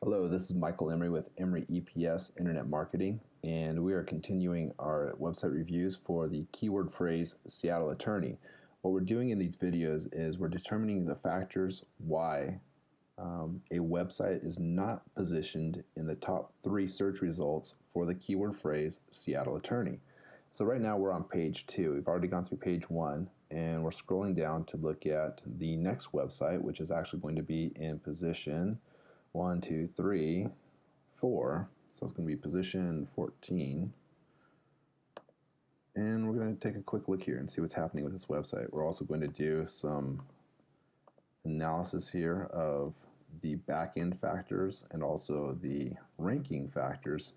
Hello, this is Michael Emery with Emery EPS Internet Marketing, and we are continuing our website reviews for the keyword phrase Seattle Attorney. What we're doing in these videos is we're determining the factors why a website is not positioned in the top 3 search results for the keyword phrase Seattle Attorney. So right now we're on page 2. We've already gone through page 1, and we're scrolling down to look at the next website, which is actually going to be in position 1, 2, 3, 4. So it's going to be position 14. And we're going to take a quick look here and see what's happening with this website. We're also going to do some analysis here of the back-end factors and also the ranking factors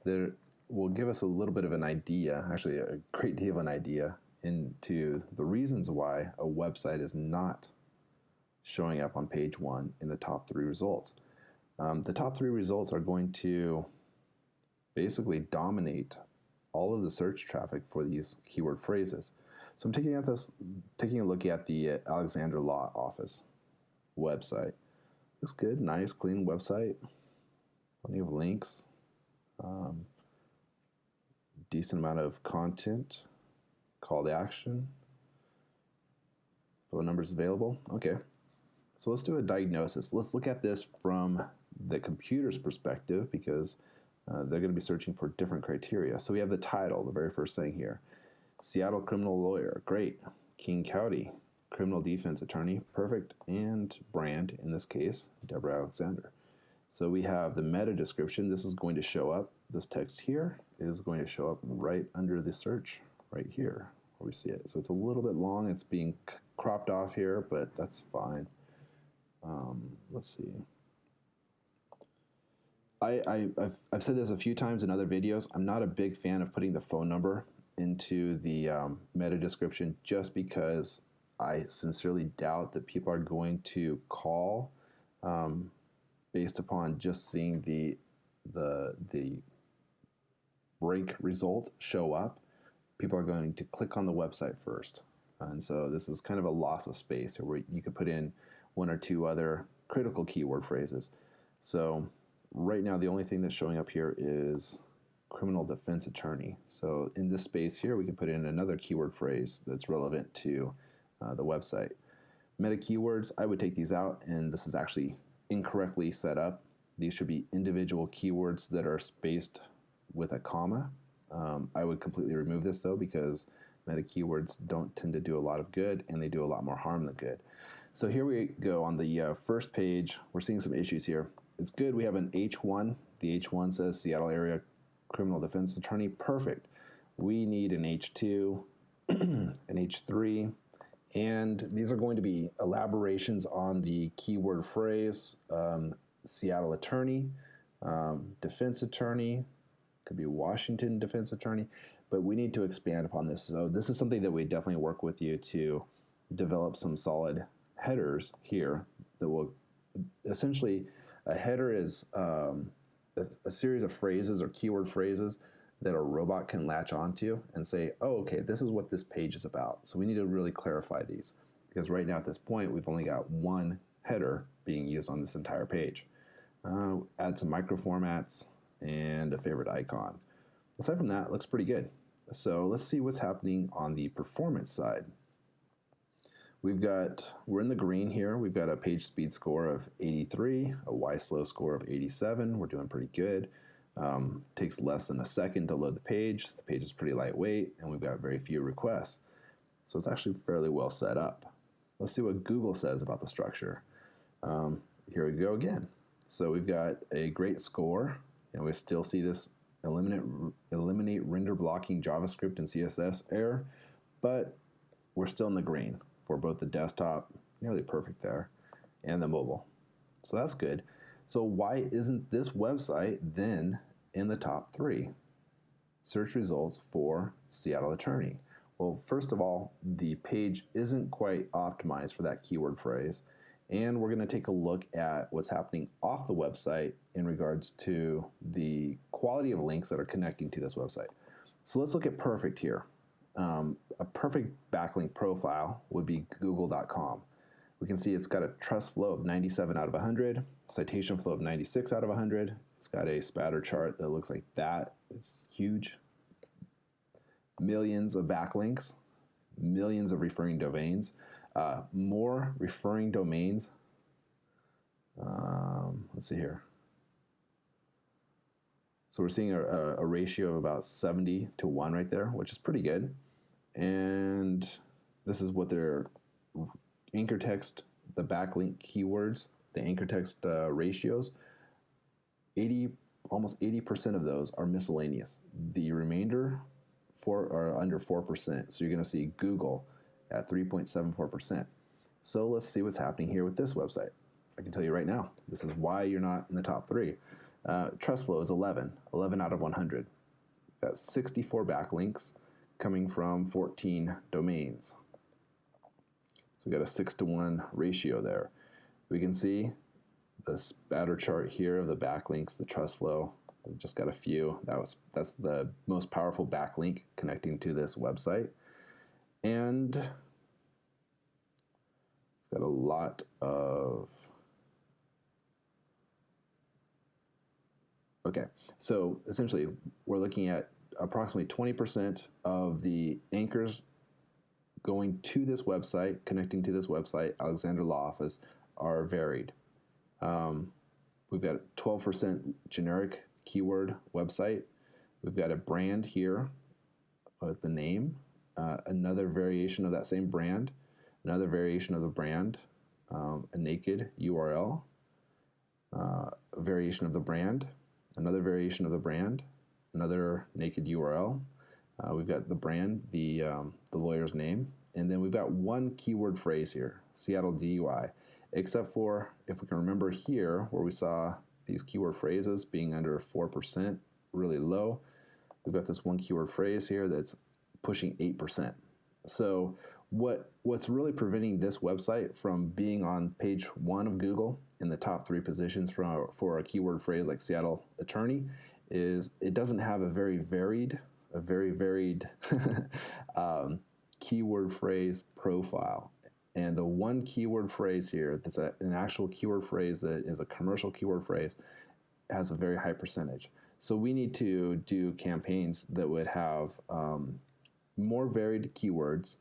that will give us a little bit of an idea, actually a great deal of an idea, into the reasons why a website is not showing up on page 1 in the top 3 results. The top 3 results are going to basically dominate all of the search traffic for these keyword phrases. So I'm taking a look at the Alexander Law Office website. Looks good, nice, clean website. Plenty of links. Decent amount of content. Call to action. Phone numbers available. Okay. So let's do a diagnosis. Let's look at this from the computer's perspective because they're going to be searching for different criteria. So we have the title, the very first thing here. Seattle criminal lawyer, great. King County criminal defense attorney, perfect. And brand, in this case, Deborah Alexander. So we have the meta description. This is going to show up, this text here is going to show up right under the search, right here, where we see it. So it's a little bit long. It's being cropped off here, but that's fine. Let's see. I've said this a few times in other videos. I'm not a big fan of putting the phone number into the meta description just because I sincerely doubt that people are going to call based upon just seeing the rank result show up. People are going to click on the website first. And so this is kind of a loss of space where you could put in 1 or 2 other critical keyword phrases. So right now the only thing that's showing up here is criminal defense attorney. So in this space here we can put in another keyword phrase that's relevant to the website. Meta keywords, I would take these out, and this is actually incorrectly set up. These should be individual keywords that are spaced with a comma. I would completely remove this though because meta keywords don't tend to do a lot of good and they do a lot more harm than good. So here we go on the first page. We're seeing some issues here. It's good we have an H1. The H1 says Seattle area criminal defense attorney. Perfect. We need an H2, an H3, and these are going to be elaborations on the keyword phrase Seattle attorney, defense attorney, could be Washington defense attorney, but we need to expand upon this. So this is something that we definitely work with you to develop some solid headers here that will essentially, a header is a series of phrases or keyword phrases that a robot can latch onto and say, oh, okay, this is what this page is about. So we need to really clarify these because right now at this point, we've only got one header being used on this entire page. Add some micro formats and a favorite icon. Aside from that, it looks pretty good. So let's see what's happening on the performance side. We're in the green here. We've got a page speed score of 83, a Y-slow score of 87. We're doing pretty good. Takes less than a second to load the page. The page is pretty lightweight, and we've got very few requests. So it's actually fairly well set up. Let's see what Google says about the structure. Here we go again. So we've got a great score, and we still see this eliminate render blocking JavaScript and CSS error, but we're still in the green for both the desktop, nearly perfect there, and the mobile. So that's good. So why isn't this website then in the top 3 search results for Seattle attorney? Well, first of all, the page isn't quite optimized for that keyword phrase, and we're going to take a look at what's happening off the website in regards to the quality of links that are connecting to this website. So let's look at perfect here. A perfect backlink profile would be google.com. We can see it's got a trust flow of 97 out of 100, citation flow of 96 out of 100. It's got a spatter chart that looks like that. It's huge. Millions of backlinks, millions of referring domains, more referring domains. Let's see here. So we're seeing a ratio of about 70 to 1 right there, which is pretty good. And this is what their anchor text, the backlink keywords, the anchor text ratios. Almost 80% of those are miscellaneous. The remainder are under 4%. So you're going to see Google at 3.74%. So let's see what's happening here with this website. I can tell you right now, this is why you're not in the top 3. Trust flow is 11 out of 100. We've got 64 backlinks coming from 14 domains. So we've got a 6-to-1 ratio there. We can see the spatter chart here of the backlinks, the trust flow. We've just got a few. That's the most powerful backlink connecting to this website. And we've got a lot of... Okay, so essentially we're looking at approximately 20% of the anchors going to this website, connecting to this website, Alexander Law Office, are varied. We've got 12% generic keyword website. We've got a brand here with the name, another variation of that same brand, another variation of the brand, a naked URL, a variation of the brand, another variation of the brand, another naked URL. We've got the brand, the lawyer's name, and then we've got one keyword phrase here, Seattle DUI, except for, if we can remember here, where we saw these keyword phrases being under 4%, really low, we've got this one keyword phrase here that's pushing 8%. So what's really preventing this website from being on page 1 of Google in the top 3 positions for a keyword phrase like Seattle Attorney is it doesn't have a very varied keyword phrase profile. And the one keyword phrase here that's an actual keyword phrase that is a commercial keyword phrase has a very high percentage. So we need to do campaigns that would have more varied keywords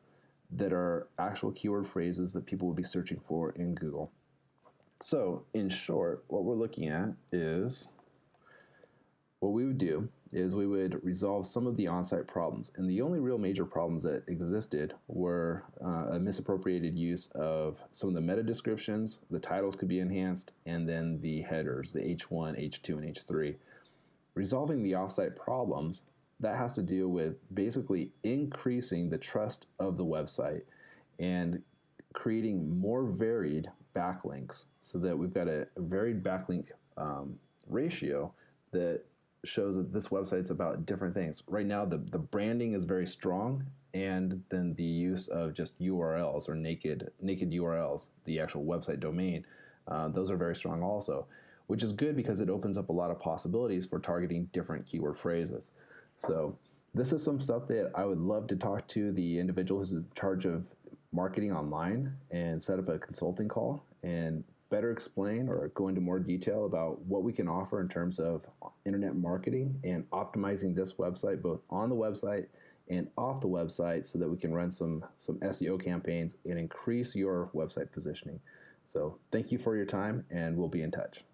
that are actual keyword phrases that people will be searching for in Google. So in short, what we're looking at is, what we would do is we would resolve some of the on-site problems. And the only real major problems that existed were a misappropriated use of some of the meta descriptions, the titles could be enhanced, and then the headers, the H1, H2, and H3. Resolving the off-site problems, that has to do with basically increasing the trust of the website and creating more varied backlinks so that we've got a varied backlink ratio that shows that this website's about different things. Right now, the branding is very strong, and then the use of just URLs or naked URLs, the actual website domain, those are very strong also, which is good because it opens up a lot of possibilities for targeting different keyword phrases. So this is some stuff that I would love to talk to the individual who's in charge of marketing online and set up a consulting call and better explain or go into more detail about what we can offer in terms of internet marketing and optimizing this website both on the website and off the website so that we can run some SEO campaigns and increase your website positioning. So thank you for your time, and we'll be in touch.